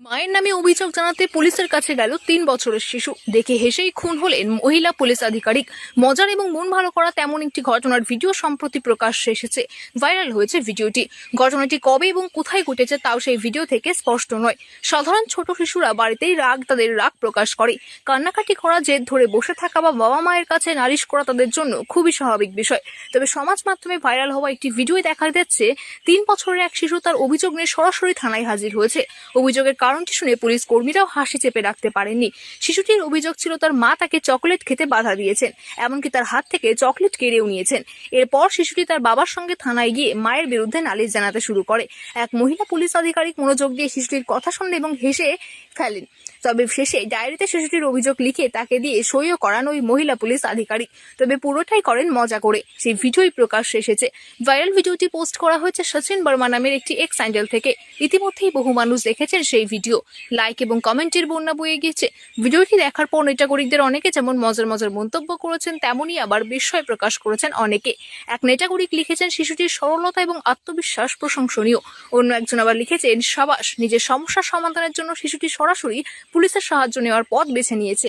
মায়ের নামে অভিযোগ জানাতে পুলিশের কাছে গেল ৩ বছরের শিশু। দেখে হেসেই খুন হলেন মহিলা পুলিশ আধিকারিক। মজার এবং মন ভালো করা তেমন একটি ঘটনার ভিডিও সম্প্রতি প্রকাশ্যে এসেছে। ভাইরাল হয়েছে ভিডিওটি। ঘটনাটি কবে এবং কোথায় ঘটেছে তাও সেই ভিডিও থেকে স্পষ্ট নয়। সাধারণ ছোট শিশুরা বাড়িতেই তাদের রাগ প্রকাশ করে। কান্নাকাটি করা, জেদ ধরে বসে থাকা বা বাবা মায়ের কাছে নালিশ করা তাদের জন্য খুবই স্বাভাবিক বিষয়। তবে সমাজ মাধ্যমে ভাইরাল হওয়া একটি ভিডিওয় দেখা যাচ্ছে ৩ বছরের এক শিশু তার অভিযোগ নিয়ে সরাসরি থানায় হাজির হয়েছে। অভিযোগের কারণটি শুনে পুলিশ কর্মীরাও হাসি চেপে রাখতে পারেননি। শিশুটির অভিযোগ ছিল তার মা তাকে চকলেট খেতে বাধা দিয়েছেন, এমনকি তার হাত থেকে চকলেট কেড়েও নিয়েছেন। এরপর শিশুটি তার বাবার সঙ্গে থানায় গিয়ে মায়ের বিরুদ্ধে নালিশ জানাতে শুরু করে। এক মহিলা পুলিশ আধিকারিক মনোযোগ দিয়ে শিশুটির কথা শুনলেন এবং হেসে ফেলেন। তবে শেষে ডায়েরিতে শিশুটির অভিযোগ লিখে তাকে দিয়ে সইও করান ওই মহিলা পুলিশ আধিকারিক। তবে পুরোটাই করেন মজা করে। সেই ভিডিওই প্রকাশ্যে এসেছে। ভাইরাল ভিডিওটি পোস্ট করা হয়েছে সচিন বর্মা নামের একটি এক্স হ্যান্ডেল থেকে। ইতিমধ্যেই বহু মানুষ দেখেছেন সেই ভিডিও। লাইক এবং কমেন্টের বন্যা বয়ে গিয়েছে। ভিডিওটি দেখার পর নেটাগরিকদের অনেকে যেমন মজার মন্তব্য করেছেন, তেমনই আবার বিস্ময় প্রকাশ করেছেন অনেকে। এক নেটাগরিক লিখেছেন, শিশুটির সরলতা এবং আত্মবিশ্বাস প্রশংসনীয়। অন্য একজন আবার লিখেছেন, সাবাস, নিজের সমস্যার সমাধানের জন্য শিশুটি সরাসরি পুলিশের সাহায্য নেওয়ার পথ বেছে নিয়েছে।